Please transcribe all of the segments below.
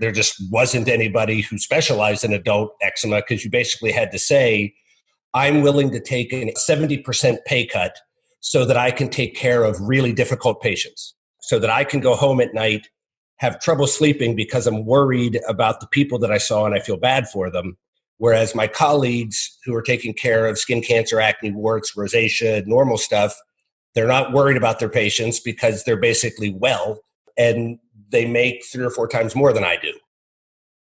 There just wasn't anybody who specialized in adult eczema because you basically had to say, I'm willing to take a 70% pay cut so that I can take care of really difficult patients, so that I can go home at night, have trouble sleeping because I'm worried about the people that I saw and I feel bad for them. Whereas my colleagues who are taking care of skin cancer, acne, warts, rosacea, normal stuff, they're not worried about their patients because they're basically well, and they make 3 or 4 times more than I do.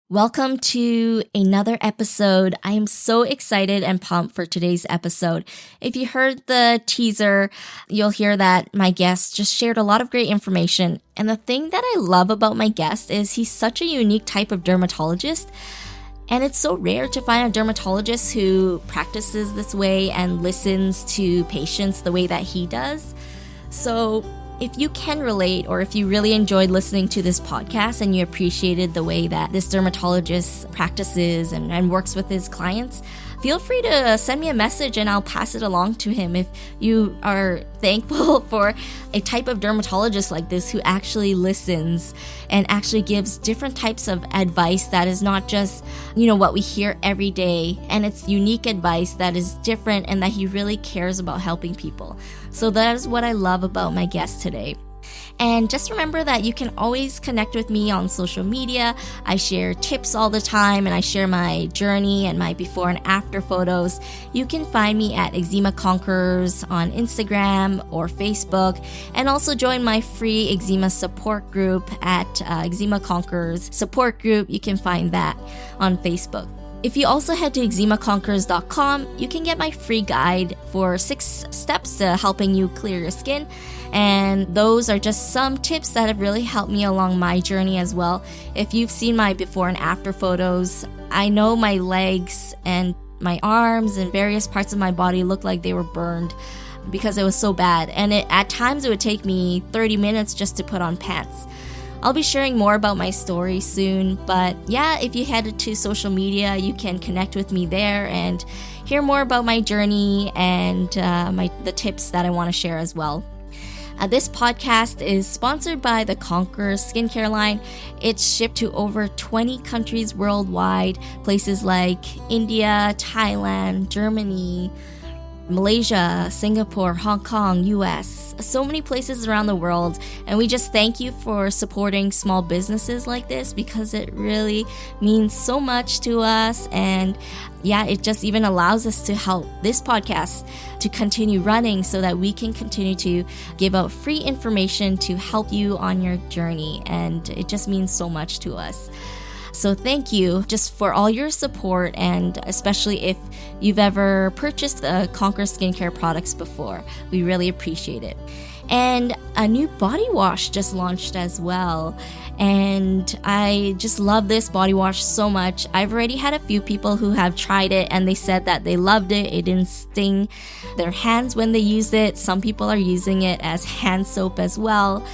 Welcome to another episode. I am so excited and pumped for today's episode. If you heard the teaser, you'll hear that my guest just shared a lot of great information. And the thing that I love about my guest is he's such a unique type of dermatologist. And it's so rare to find a dermatologist who practices this way and listens to patients the way that he does. So if you can relate, or if you really enjoyed listening to this podcast and you appreciated the way that this dermatologist practices and works with his clients, feel free to send me a message and I'll pass it along to him if you are thankful for a type of dermatologist like this who actually listens and actually gives different types of advice that is not just, what we hear every day, and it's unique advice that is different and that he really cares about helping people. So that is what I love about my guest today. And just remember that you can always connect with me on social media. I share tips all the time and I share my journey and my before and after photos. You can find me at Eczema Conquerors on Instagram or Facebook, and also join my free eczema support group at Eczema Conquerors Support Group. You can find that on Facebook. If you also head to eczemaconquerors.com, you can get my free guide for 6 steps to helping you clear your skin. And those are just some tips that have really helped me along my journey as well. If you've seen my before and after photos, I know my legs and my arms and various parts of my body looked like they were burned because it was so bad. And at times it would take me 30 minutes just to put on pants. I'll be sharing more about my story soon, but yeah, if you head to social media, you can connect with me there and hear more about my journey and the tips that I want to share as well. This podcast is sponsored by the Conquer skincare line. It's shipped to over 20 countries worldwide, places like India, Thailand, Germany, Malaysia, Singapore, Hong Kong, US, so many places around the world. And we just thank you for supporting small businesses like this because it really means so much to us. And yeah, it just even allows us to help this podcast to continue running so that we can continue to give out free information to help you on your journey. And it just means so much to us. So thank you just for all your support, and especially if you've ever purchased Conquer skincare products before. We really appreciate it. And a new body wash just launched as well. And I just love this body wash so much. I've already had a few people who have tried it and they said that they loved it. It didn't sting their hands when they used it. Some people are using it as hand soap as well.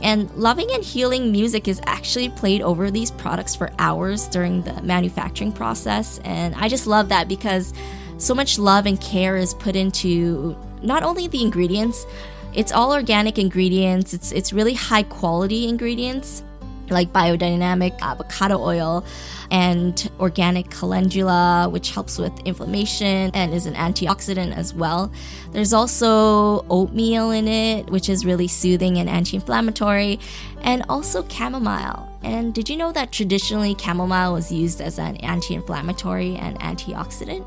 And loving and healing music is actually played over these products for hours during the manufacturing process. And I just love that because so much love and care is put into not only the ingredients, it's all organic ingredients. It's really high quality ingredients like biodynamic avocado oil and organic calendula, which helps with inflammation and is an antioxidant as well. There's also oatmeal in it, which is really soothing and anti-inflammatory, and also chamomile. And did you know that traditionally chamomile was used as an anti-inflammatory and antioxidant?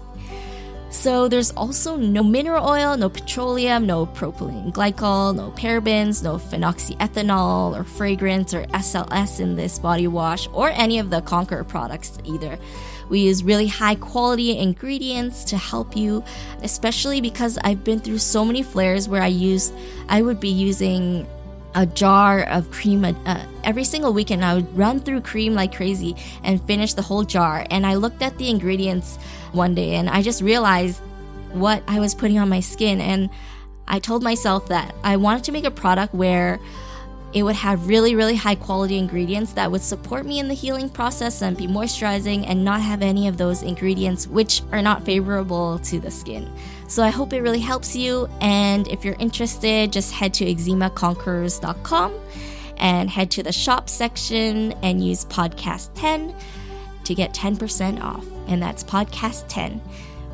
So there's also no mineral oil, no petroleum, no propylene glycol, no parabens, no phenoxyethanol or fragrance or SLS in this body wash or any of the Conquer products either. We use really high quality ingredients to help you, especially because I've been through so many flares where I would be using a jar of cream every single weekend. I would run through cream like crazy and finish the whole jar. And I looked at the ingredients one day and I just realized what I was putting on my skin. And I told myself that I wanted to make a product where it would have really, really high quality ingredients that would support me in the healing process and be moisturizing and not have any of those ingredients which are not favorable to the skin. So I hope it really helps you. And if you're interested, just head to eczemaconquerors.com and head to the shop section and use podcast 10 to get 10% off. And that's podcast 10.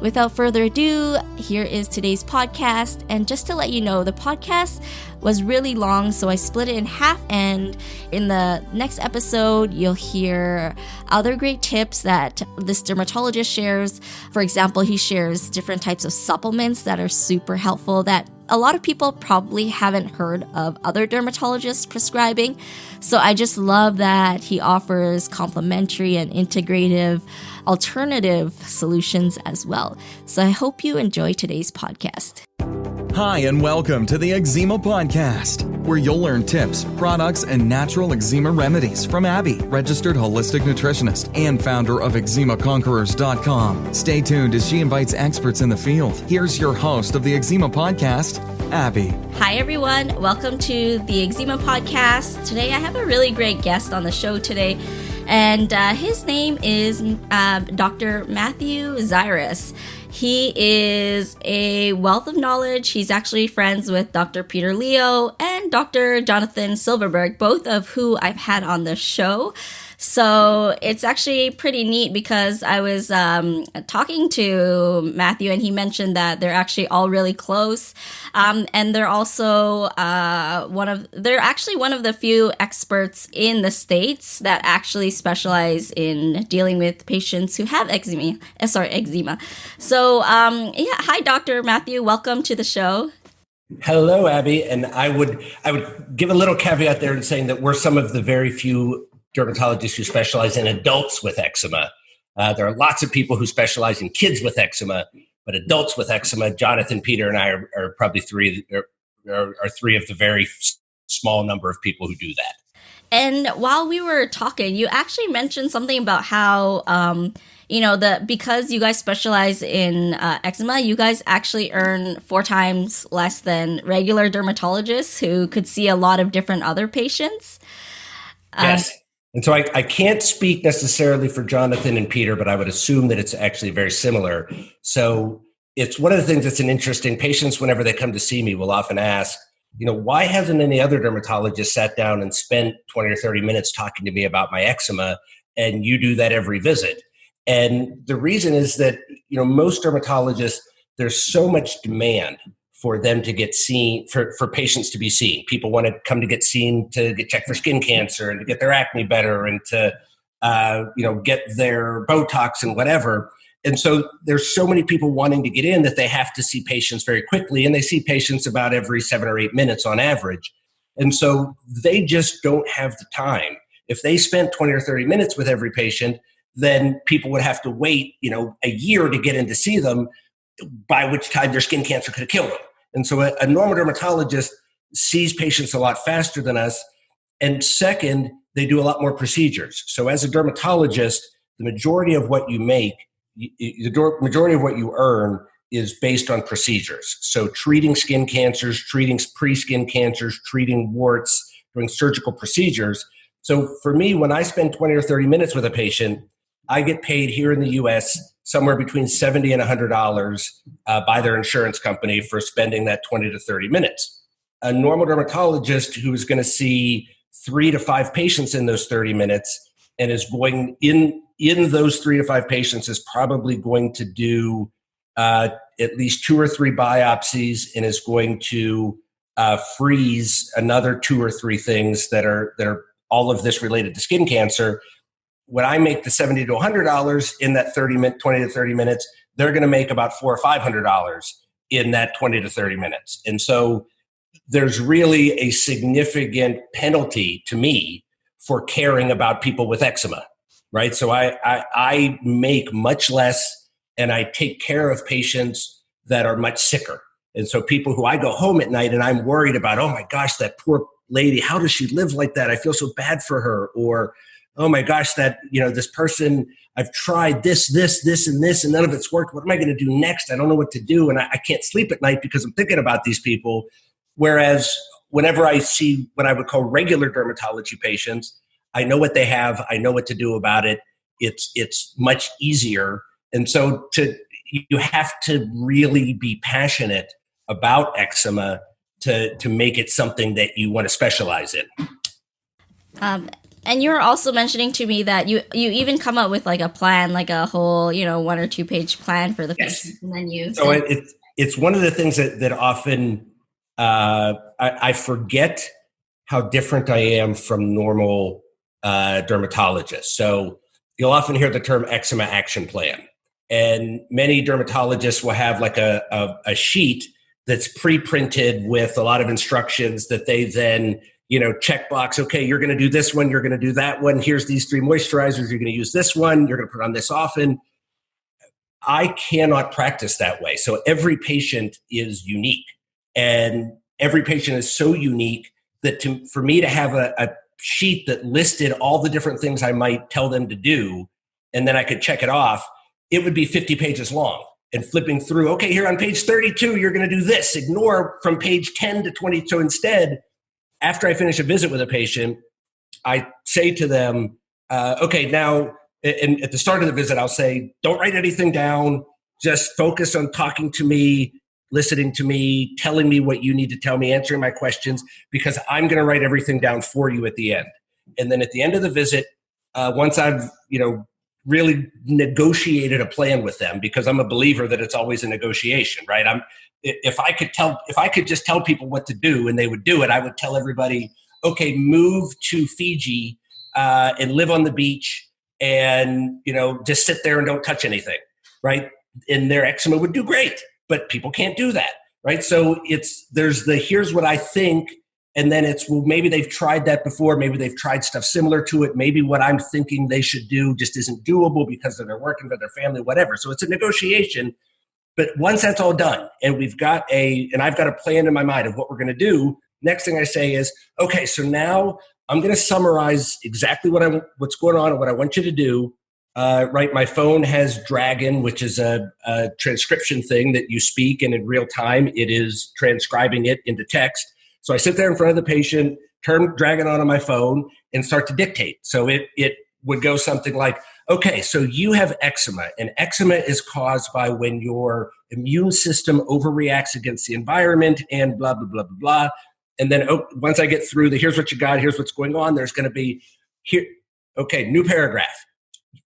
Without further ado, here is today's podcast. And just to let you know, the podcast was really long, so I split it in half. And in the next episode, you'll hear other great tips that this dermatologist shares. For example, he shares different types of supplements that are super helpful that a lot of people probably haven't heard of other dermatologists prescribing. So I just love that he offers complementary and integrative alternative solutions as well. So I hope you enjoy today's podcast. Hi, and welcome to the Eczema Podcast, where you'll learn tips, products, and natural eczema remedies from Abby, registered holistic nutritionist and founder of eczemaconquerors.com. Stay tuned as she invites experts in the field. Here's your host of the Eczema Podcast, Abby. Hi, everyone. Welcome to the Eczema Podcast. Today, I have a really great guest on the show today, and his name is Dr. Matthew Zirwas. He is a wealth of knowledge. He's actually friends with Dr. Peter Leo and Dr. Jonathan Silverberg, both of who I've had on the show. So it's actually pretty neat because I was talking to Matthew and he mentioned that they're actually all really close. And they're also they're actually one of the few experts in the States that actually specialize in dealing with patients who have eczema. So hi, Dr. Matthew. Welcome to the show. Hello, Abby. And I would give a little caveat there in saying that we're some of the very few dermatologists who specialize in adults with eczema. There are lots of people who specialize in kids with eczema, but adults with eczema, Jonathan, Peter, and I are probably three of the very small number of people who do that. And while we were talking, you actually mentioned something about how, because you guys specialize in eczema, you guys actually earn 4 times less than regular dermatologists who could see a lot of different other patients. Yes. And so I can't speak necessarily for Jonathan and Peter, but I would assume that it's actually very similar. So it's one of the things that's an interesting. Patients, whenever they come to see me, will often ask, why hasn't any other dermatologist sat down and spent 20 or 30 minutes talking to me about my eczema? And you do that every visit. And the reason is that, most dermatologists, there's so much demand for them to get seen, for patients to be seen. People want to come to get seen to get checked for skin cancer and to get their acne better and to, get their Botox and whatever. And so there's so many people wanting to get in that they have to see patients very quickly. And they see patients about every 7 or 8 minutes on average. And so they just don't have the time. If they spent 20 or 30 minutes with every patient, then people would have to wait, a year to get in to see them, by which time their skin cancer could have killed them. And so a normal dermatologist sees patients a lot faster than us. And second, they do a lot more procedures. So as a dermatologist, the majority of what you make, the majority of what you earn is based on procedures. So treating skin cancers, treating pre-skin cancers, treating warts, doing surgical procedures. So for me, when I spend 20 or 30 minutes with a patient, I get paid here in the U.S. somewhere between $70 and $100 by their insurance company for spending that 20 to 30 minutes. A normal dermatologist who is going to see 3 to 5 patients in those 30 minutes and is going in those 3 to 5 patients is probably going to do at least 2 or 3 biopsies and is going to freeze another 2 or 3 things that are all of this related to skin cancer. When I make the $70 to $100 in that 20 to 30 minutes, they're going to make about $400 or $500 in that 20 to 30 minutes. And so there's really a significant penalty to me for caring about people with eczema, right? So I make much less and I take care of patients that are much sicker. And so people who I go home at night and I'm worried about, oh my gosh, that poor lady, how does she live like that? I feel so bad for her. Or, oh my gosh, this person, I've tried this, and this, and none of it's worked. What am I going to do next? I don't know what to do. And I can't sleep at night because I'm thinking about these people. Whereas whenever I see what I would call regular dermatology patients, I know what they have. I know what to do about it. It's much easier. And so you have to really be passionate about eczema to make it something that you want to specialize in. And you were also mentioning to me that you even come up with like a plan, like a whole, 1 or 2 page plan for the patient, and then you. So it's one of the things that often I forget how different I am from normal dermatologists. So you'll often hear the term eczema action plan, and many dermatologists will have like a sheet that's pre-printed with a lot of instructions that they then check box. Okay, you're going to do this one, you're going to do that one. Here's these 3 moisturizers. You're going to use this one. You're going to put on this often. I cannot practice that way. So every patient is unique, and every patient is so unique that for me to have a sheet that listed all the different things I might tell them to do, and then I could check it off, it would be 50 pages long. And flipping through, okay, here on page 32, you're going to do this. Ignore from page 10 to 20. So instead, after I finish a visit with a patient, I say to them, okay, now, and at the start of the visit, I'll say, don't write anything down. Just focus on talking to me, listening to me, telling me what you need to tell me, answering my questions, because I'm going to write everything down for you at the end. And then at the end of the visit, once I've, really negotiated a plan with them, because I'm a believer that it's always a negotiation, right? If I could just tell people what to do and they would do it, I would tell everybody, okay, move to Fiji and live on the beach and, just sit there and don't touch anything, right? And their eczema would do great, but people can't do that, right? So there's here's what I think, and then it's, well, maybe they've tried that before. Maybe they've tried stuff similar to it. Maybe what I'm thinking they should do just isn't doable because of their work and their family, whatever. So it's a negotiation. But once that's all done and I've got a plan in my mind of what we're going to do, next thing I say is, okay, so now I'm going to summarize exactly what's going on and what I want you to do. Right, my phone has Dragon, which is a transcription thing that you speak, and in real time, it is transcribing it into text. So I sit there in front of the patient, turn Dragon on my phone, and start to dictate. So it would go something like, okay, so you have eczema, and eczema is caused by when your immune system overreacts against the environment and blah, blah, blah, blah, blah. And then once I get through here's what you got, here's what's going on, there's going to be, here, okay, new paragraph.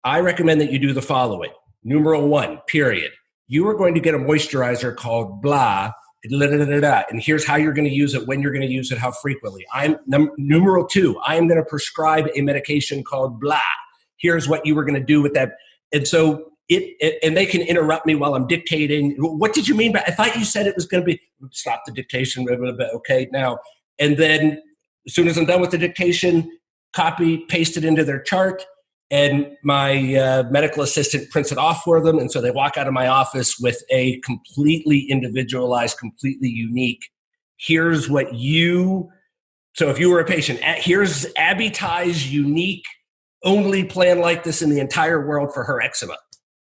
I recommend that you do the following. Numeral 1, period. You are going to get a moisturizer called blah, and here's how you're going to use it, when you're going to use it, how frequently. Numeral 2, I am going to prescribe a medication called blah. Here's what you were going to do with that. And so and they can interrupt me while I'm dictating. What did you mean by, I thought you said it was going to be, stop the dictation, blah, blah, blah, okay, now. And then as soon as I'm done with the dictation, copy, paste it into their chart, and my medical assistant prints it off for them. And so they walk out of my office with a completely individualized, completely unique, here's what so if you were a patient, here's Abby Ty's unique, only plan like this in the entire world for her eczema.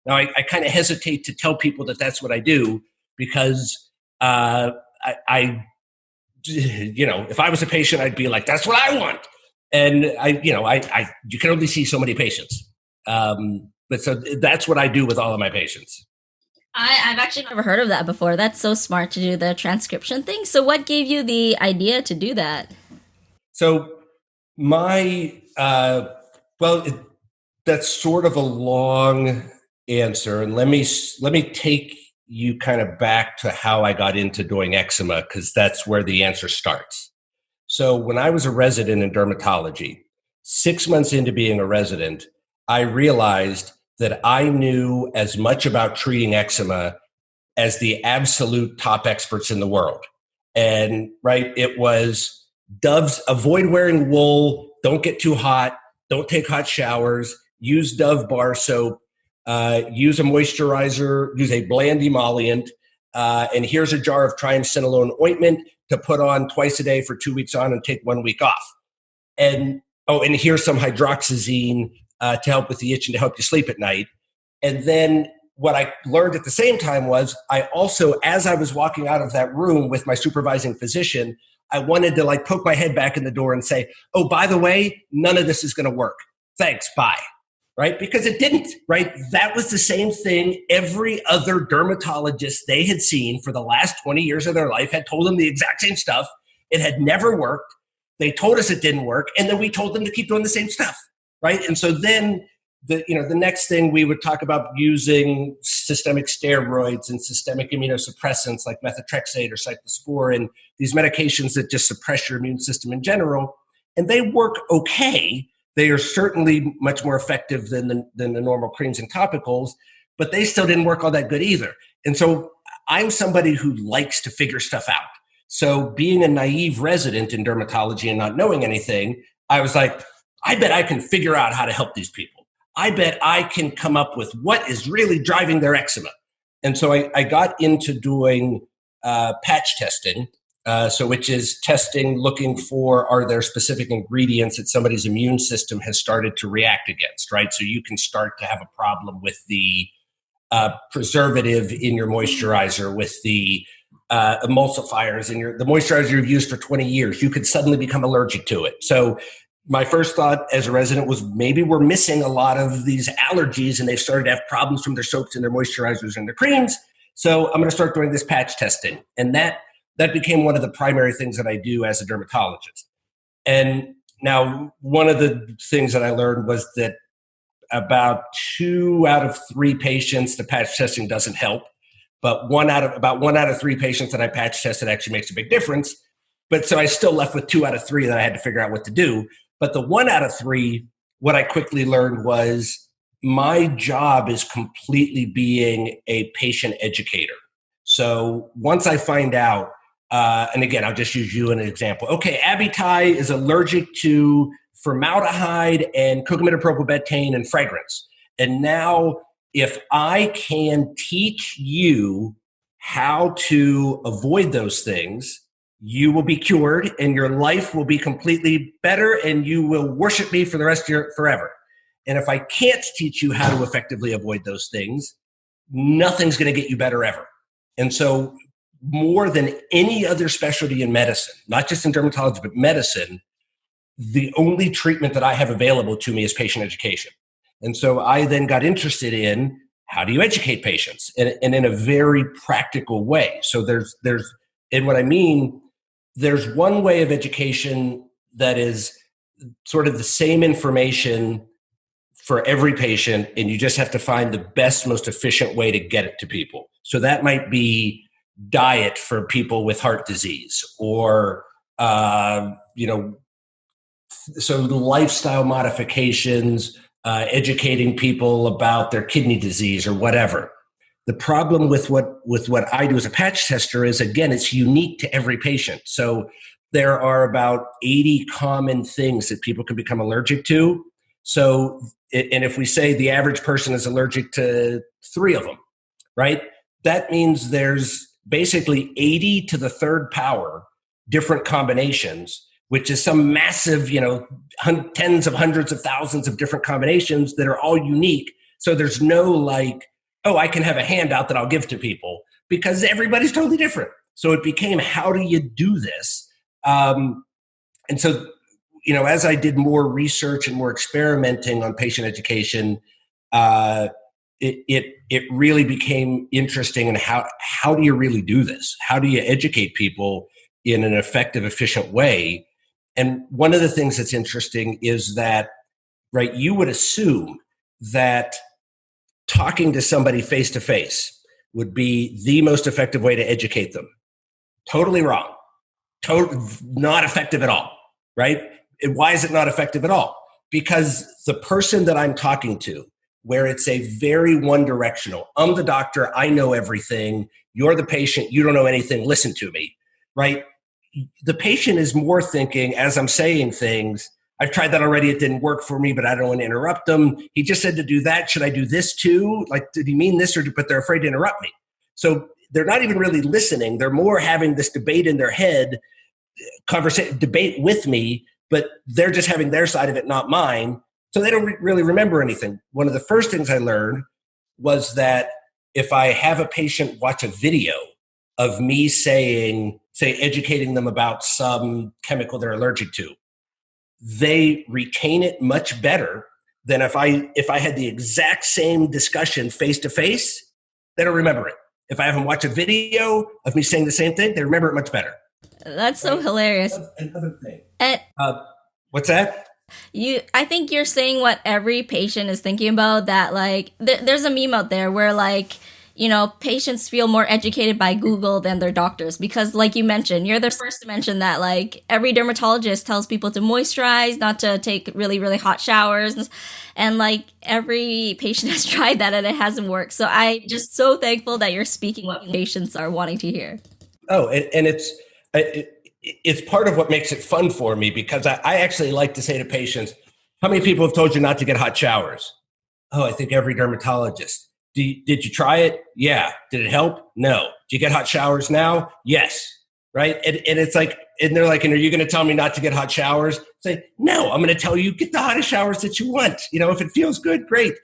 Now, I kind of hesitate to tell people that that's what I do, because if I was a patient, I'd be like, that's what I want. And you can only see so many patients. But so that's what I do with all of my patients. I've actually never heard of that before. That's so smart to do the transcription thing. So what gave you the idea to do that? So that's sort of a long answer. And let me take you kind of back to how I got into doing eczema, because that's where the answer starts. So when I was a resident in dermatology, 6 months into being a resident, I realized that I knew as much about treating eczema as the absolute top experts in the world. And right, it was Dove's, avoid wearing wool, don't get too hot, don't take hot showers, use Dove bar soap, use a moisturizer, use a bland emollient, and here's a jar of triamcinolone ointment to put on twice a day for 2 weeks on and take 1 week off. And here's some hydroxyzine to help with the itch and to help you sleep at night. And then what I learned at the same time was I also, as I was walking out of that room with my supervising physician, I wanted to poke my head back in the door and say, oh, by the way, none of this is going to work. Thanks, bye. Right? Because it didn't, right? That was the same thing every other dermatologist they had seen for the last 20 years of their life had told them the exact same stuff. It had never worked. They told us it didn't work, and then we told them to keep doing the same stuff, right? And so then the next thing we would talk about using systemic steroids and systemic immunosuppressants like methotrexate or cyclosporin, these medications that just suppress your immune system in general, and they work okay. They are certainly much more effective than the normal creams and topicals, but they still didn't work all that good either. And so I'm somebody who likes to figure stuff out. So being a naive resident in dermatology and not knowing anything, I was like, I bet I can figure out how to help these people. I bet I can come up with what is really driving their eczema. And so I got into doing patch testing, which is testing, looking for, are there specific ingredients that somebody's immune system has started to react against, right? So you can start to have a problem with the preservative in your moisturizer, with the emulsifiers in the moisturizer you've used for 20 years. You could suddenly become allergic to it. So my first thought as a resident was maybe we're missing a lot of these allergies and they've started to have problems from their soaps and their moisturizers and their creams. So I'm going to start doing this patch testing. And that became one of the primary things that I do as a dermatologist. And now one of the things that I learned was that about 2 out of 3 patients, the patch testing doesn't help. But about one out of 3 patients that I patch tested actually makes a big difference. But so I still left with 2 out of 3 that I had to figure out what to do. But the 1 out of 3, what I quickly learned was my job is completely being a patient educator. So once I find out, and again, I'll just use you as an example. Okay, Abby Ty is allergic to formaldehyde and cocamidopropylbetaine and fragrance. And now if I can teach you how to avoid those things, you will be cured and your life will be completely better and you will worship me for the rest of your forever. And if I can't teach you how to effectively avoid those things, nothing's going to get you better ever. And so more than any other specialty in medicine, not just in dermatology, but medicine, the only treatment that I have available to me is patient education. And so I then got interested in how do you educate patients and in a very practical way. So and what I mean, there's one way of education that is sort of the same information for every patient, and you just have to find the best, most efficient way to get it to people. So that might be diet for people with heart disease, or so lifestyle modifications, educating people about their kidney disease or whatever. The problem with what I do as a patch tester is, again, it's unique to every patient. So there are about 80 common things that people can become allergic to. So, and if we say the average person is allergic to 3 of them, right? That means there's basically 80 to the third power different combinations, which is some massive, tens of hundreds of thousands of different combinations that are all unique. So there's no like, oh, I can have a handout that I'll give to people, because everybody's totally different. So it became, how do you do this? And so, as I did more research and more experimenting on patient education, it really became interesting. And how do you really do this? How do you educate people in an effective, efficient way? And one of the things that's interesting is that, right, you would assume that talking to somebody face to face would be the most effective way to educate them. Totally wrong. Not effective at all, right? And why is it not effective at all? Because the person that I'm talking to, where it's a very one-directional, I'm the doctor, I know everything, you're the patient, you don't know anything, listen to me, right? The patient is more thinking, as I'm saying things, I've tried that already, it didn't work for me, but I don't want to interrupt them. He just said to do that, should I do this too? Like, did he mean this? But they're afraid to interrupt me. So they're not even really listening. They're more having this debate in their head, debate with me, but they're just having their side of it, not mine. So they don't really remember anything. One of the first things I learned was that if I have a patient watch a video of me educating them about some chemical they're allergic to, they retain it much better than if I had the exact same discussion face to face. They don't remember it. If I have them watch a video of me saying the same thing, they remember it much better. That's so right? hilarious. Another thing. And What's that? I think you're saying what every patient is thinking about, that like there's a meme out there where like, patients feel more educated by Google than their doctors, because like you mentioned, you're the first to mention that like every dermatologist tells people to moisturize, not to take really, really hot showers. And like every patient has tried that and it hasn't worked. So I'm just so thankful that you're speaking what patients are wanting to hear. Oh, and it's part of what makes it fun for me, because I actually like to say to patients, how many people have told you not to get hot showers? Oh, I think every dermatologist. Did you try it? Yeah. Did it help? No. Do you get hot showers now? Yes. Right. And it's like, and they're like, and are you going to tell me not to get hot showers? Say, no, I'm going to tell you, get the hottest showers that you want. If it feels good, great.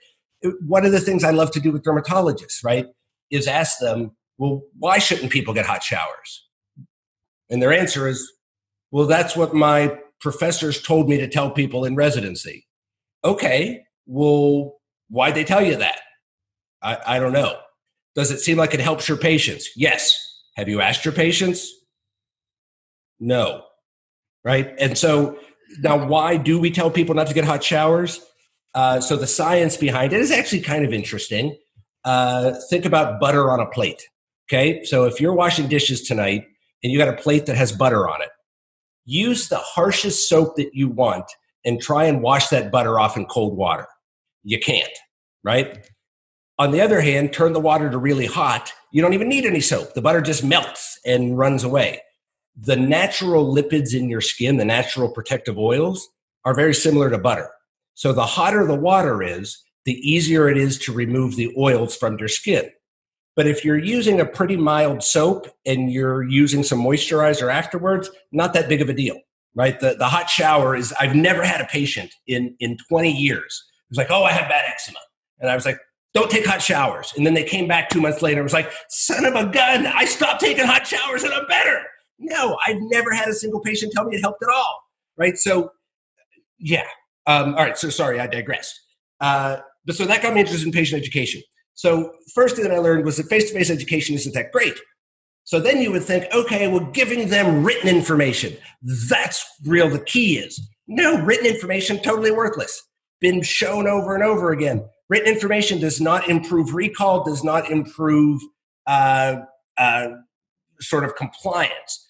One of the things I love to do with dermatologists, right, is ask them, well, why shouldn't people get hot showers? And their answer is, well, that's what my professors told me to tell people in residency. Okay, well, why'd they tell you that? I don't know. Does it seem like it helps your patients? Yes. Have you asked your patients? No. Right? And so now, why do we tell people not to get hot showers? So the science behind it is actually kind of interesting. Think about butter on a plate. Okay, so if you're washing dishes tonight and you got a plate that has butter on it, use the harshest soap that you want and try and wash that butter off in cold water. You can't, right? On the other hand, turn the water to really hot. You don't even need any soap. The butter just melts and runs away. The natural lipids in your skin, the natural protective oils, are very similar to butter. So the hotter the water is, the easier it is to remove the oils from your skin. But if you're using a pretty mild soap and you're using some moisturizer afterwards, not that big of a deal, right? The hot shower is, I've never had a patient in 20 years who's like, oh, I have bad eczema. And I was like, don't take hot showers. And then they came back 2 months later and was like, son of a gun, I stopped taking hot showers and I'm better. No, I've never had a single patient tell me it helped at all, right? So, yeah. All right, so sorry, I digressed. But so that got me interested in patient education. So first thing that I learned was that face-to-face education isn't that great. So then you would think, okay, well, giving them written information, that's real the key is. No, written information, totally worthless. Been shown over and over again. Written information does not improve recall, does not improve sort of compliance.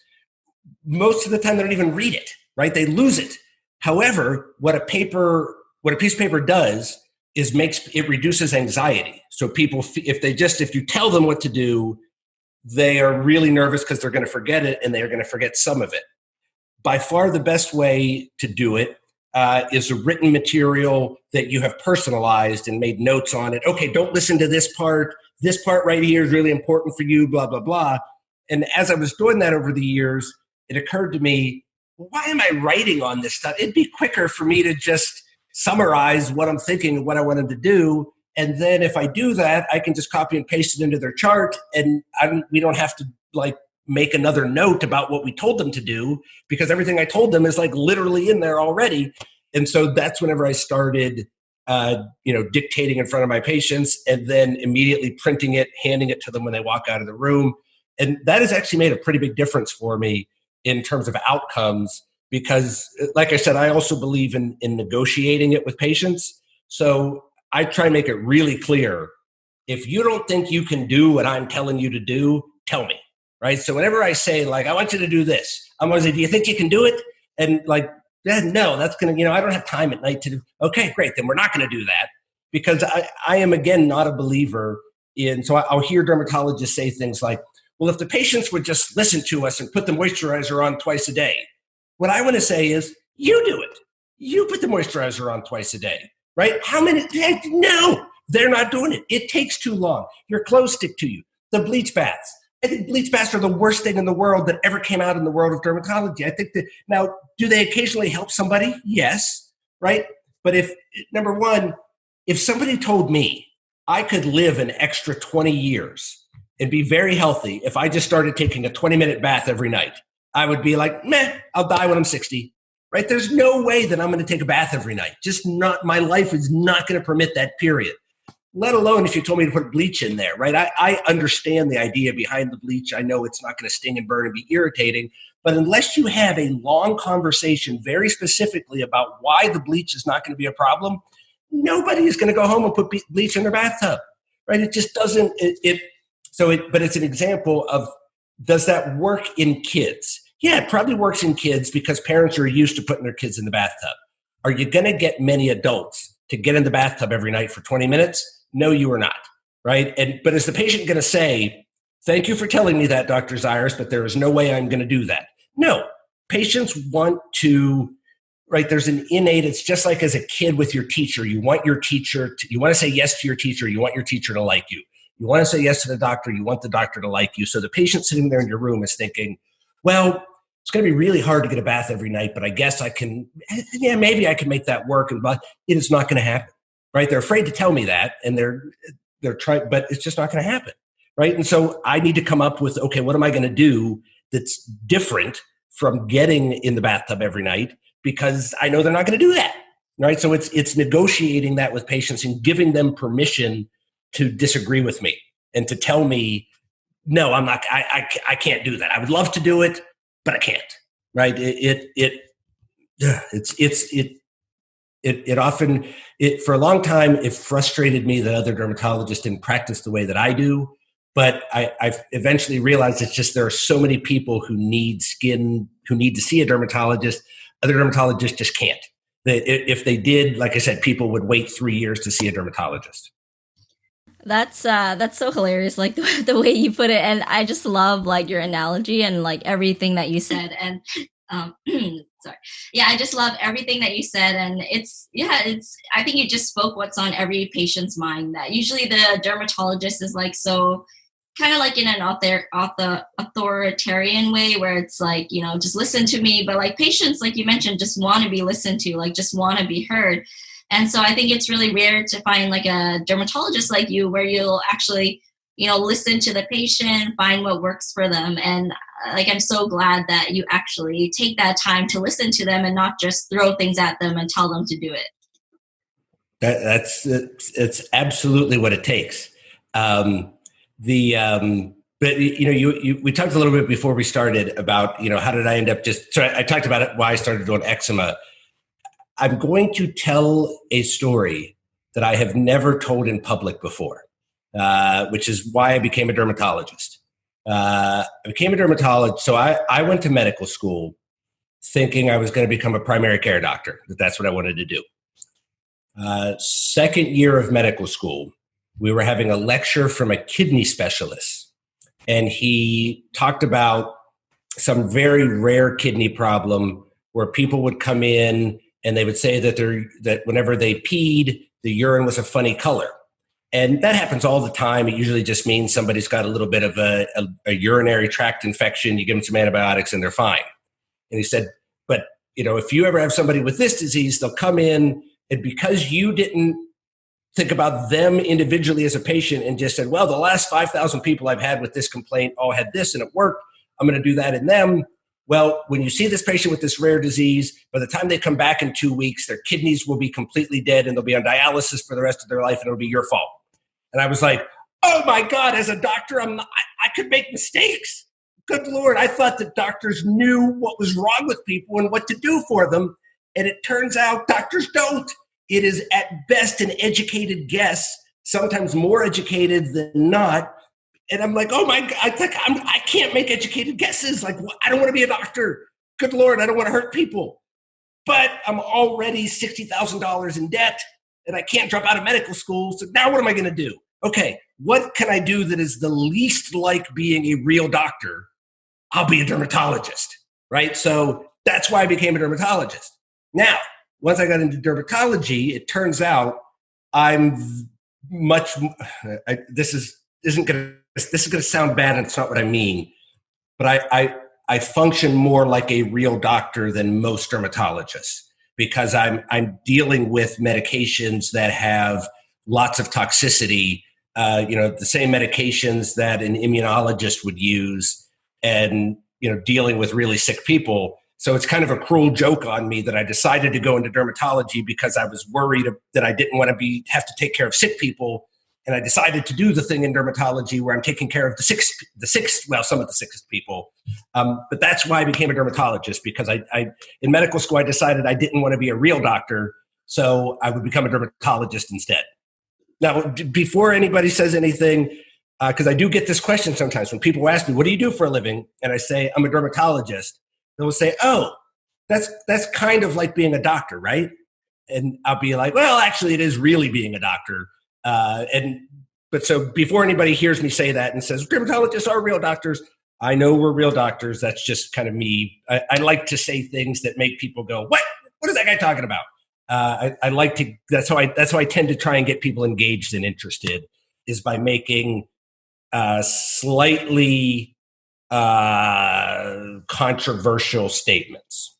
Most of the time, they don't even read it, right? They lose it. However, what a piece of paper does is it reduces anxiety. So people, if you tell them what to do, they are really nervous because they're going to forget it, and they are going to forget some of it. By far the best way to do it is a written material that you have personalized and made notes on it. Okay, don't listen to this part. This part right here is really important for you, blah, blah, blah. And as I was doing that over the years, it occurred to me, why am I writing on this stuff? It'd be quicker for me to just summarize what I'm thinking and what I want them to do. And then if I do that, I can just copy and paste it into their chart, and we don't have to make another note about what we told them to do, because everything I told them is literally in there already. And so that's whenever I started, dictating in front of my patients and then immediately printing it, handing it to them when they walk out of the room. And that has actually made a pretty big difference for me in terms of outcomes, because like I said, I also believe in negotiating it with patients. So I try to make it really clear. If you don't think you can do what I'm telling you to do, tell me, right? So whenever I say I want you to do this, I'm going to say, do you think you can do it? And no, that's going to, I don't have time at night to do. Okay, great. Then we're not going to do that, because I am, again, not a believer in, so I'll hear dermatologists say things like, well, if the patients would just listen to us and put the moisturizer on twice a day. What I want to say is, you do it. You put the moisturizer on twice a day, right? How many? No, they're not doing it. It takes too long. Your clothes stick to you. The bleach baths. I think bleach baths are the worst thing in the world that ever came out in the world of dermatology. I think that now, do they occasionally help somebody? Yes, right? But number one, if somebody told me I could live an extra 20 years and be very healthy if I just started taking a 20-minute bath every night, I would be like, meh, I'll die when I'm 60, right? There's no way that I'm going to take a bath every night. Just not, my life is not going to permit that, period. Let alone if you told me to put bleach in there, right? I understand the idea behind the bleach. I know it's not going to sting and burn and be irritating, But unless you have a long conversation very specifically about why the bleach is not going to be a problem, nobody is going to go home and put bleach in their bathtub, right? It just doesn't, but it's an example of, does that work in kids? Yeah, it probably works in kids because parents are used to putting their kids in the bathtub. Are you going to get many adults to get in the bathtub every night for 20 minutes? No, you are not, right? But is the patient going to say, thank you for telling me that, Dr. Zirwas, but there is no way I'm going to do that? No, patients want to, right? There's an innate, it's just like as a kid with your teacher. You want your teacher, you want to say yes to your teacher. You want your teacher to like you. You want to say yes to the doctor. You want the doctor to like you. So the patient sitting there in your room is thinking, well, it's going to be really hard to get a bath every night, but I guess I can, maybe I can make that work. But it is not going to happen, right? They're afraid to tell me that, and they're trying, but it's just not going to happen, right? And so I need to come up with, okay, what am I going to do that's different from getting in the bathtub every night? Because I know they're not going to do that, right? So it's negotiating that with patients and giving them permission to disagree with me and to tell me, no, I'm not, I can't do that. I would love to do it, but I can't, right? It often, for a long time, it frustrated me that other dermatologists didn't practice the way that I do. But I've eventually realized it's just there are so many people who need to see a dermatologist. Other dermatologists just can't. If they did, like I said, people would wait 3 years to see a dermatologist. That's so hilarious, like the way you put it, and I just love like your analogy and like everything that you said. And sorry, yeah, I just love everything that you said, and it's I think you just spoke what's on every patient's mind. That usually the dermatologist is like so kind of like in an authoritarian way where it's like, just listen to me, but like patients, like you mentioned, just want to be listened to, like just want to be heard. And so I think it's really rare to find like a dermatologist like you where you'll actually, listen to the patient, find what works for them. And like, I'm so glad that you actually take that time to listen to them and not just throw things at them and tell them to do it. It's absolutely what it takes. But we talked a little bit before we started about, how did I end up I talked about it, why I started doing eczema. I'm going to tell a story that I have never told in public before, which is why I became a dermatologist. I became a dermatologist. So I went to medical school thinking I was going to become a primary care doctor, that's what I wanted to do. Second year of medical school, we were having a lecture from a kidney specialist, and he talked about some very rare kidney problem where people would come in and they would say that whenever they peed, the urine was a funny color. And that happens all the time. It usually just means somebody's got a little bit of a urinary tract infection. You give them some antibiotics and they're fine. And he said, but if you ever have somebody with this disease, they'll come in, and because you didn't think about them individually as a patient and just said, well, the last 5,000 people I've had with this complaint all had this and it worked, I'm going to do that in them. Well, when you see this patient with this rare disease, by the time they come back in 2 weeks, their kidneys will be completely dead and they'll be on dialysis for the rest of their life, and it'll be your fault. And I was like, oh my God, as a doctor, I could make mistakes. Good Lord, I thought that doctors knew what was wrong with people and what to do for them. And it turns out doctors don't. It is at best an educated guess, sometimes more educated than not. And I'm like, oh my God, I can't make educated guesses. Like, I don't want to be a doctor. Good Lord, I don't want to hurt people. But I'm already $60,000 in debt, and I can't drop out of medical school. So now what am I going to do? Okay, what can I do that is the least like being a real doctor? I'll be a dermatologist, right? So that's why I became a dermatologist. Now, once I got into dermatology, it turns out this is going to sound bad, and it's not what I mean, but I function more like a real doctor than most dermatologists because I'm dealing with medications that have lots of toxicity, the same medications that an immunologist would use, and dealing with really sick people. So it's kind of a cruel joke on me that I decided to go into dermatology because I was worried that I didn't want to have to take care of sick people. And I decided to do the thing in dermatology where I'm taking care of some of the sickest people. But that's why I became a dermatologist, because I in medical school, I decided I didn't want to be a real doctor. So I would become a dermatologist instead. Now, before anybody says anything, because I do get this question sometimes when people ask me, what do you do for a living? And I say, I'm a dermatologist. They'll say, oh, that's kind of like being a doctor, right? And I'll be like, well, actually, it is really being a doctor. But so before anybody hears me say that and says, dermatologists are real doctors, I know we're real doctors. That's just kind of me. I like to say things that make people go, what is that guy talking about? I like to, that's how I tend to try and get people engaged and interested, is by making slightly controversial statements.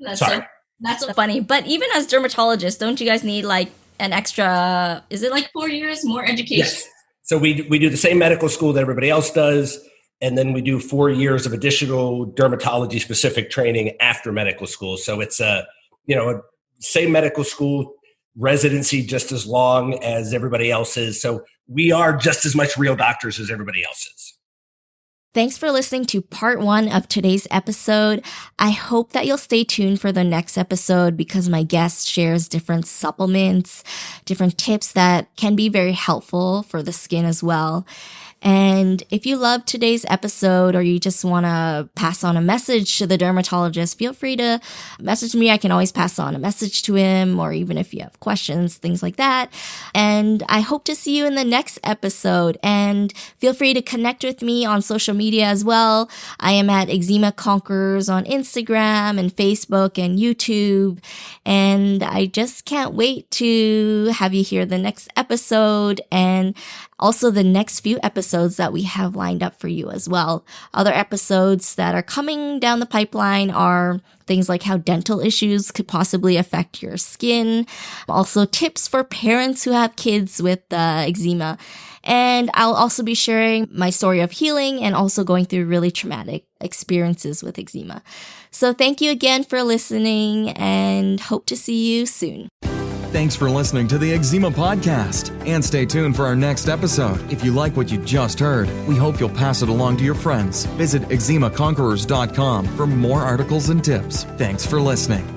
That's so funny. But even as dermatologists, don't you guys need like an extra, is it like 4 years more education? Yes. So we do the same medical school that everybody else does. And then we do 4 years of additional dermatology specific training after medical school. So it's same medical school, residency just as long as everybody else is. So we are just as much real doctors as everybody else is. Thanks for listening to part 1 of today's episode. I hope that you'll stay tuned for the next episode, because my guest shares different supplements, different tips that can be very helpful for the skin as well. And if you love today's episode, or you just want to pass on a message to the dermatologist, feel free to message me. I can always pass on a message to him, or even if you have questions, things like that. And I hope to see you in the next episode. And feel free to connect with me on social media as well. I am at Eczema Conquerors on Instagram and Facebook and YouTube. And I just can't wait to have you hear the next episode, and also the next few episodes that we have lined up for you as well. Other episodes that are coming down the pipeline are things like how dental issues could possibly affect your skin. Also tips for parents who have kids with eczema. And I'll also be sharing my story of healing and also going through really traumatic experiences with eczema. So thank you again for listening, and hope to see you soon. Thanks for listening to the Eczema Podcast, and stay tuned for our next episode. If you like what you just heard, we hope you'll pass it along to your friends. Visit eczemaconquerors.com for more articles and tips. Thanks for listening.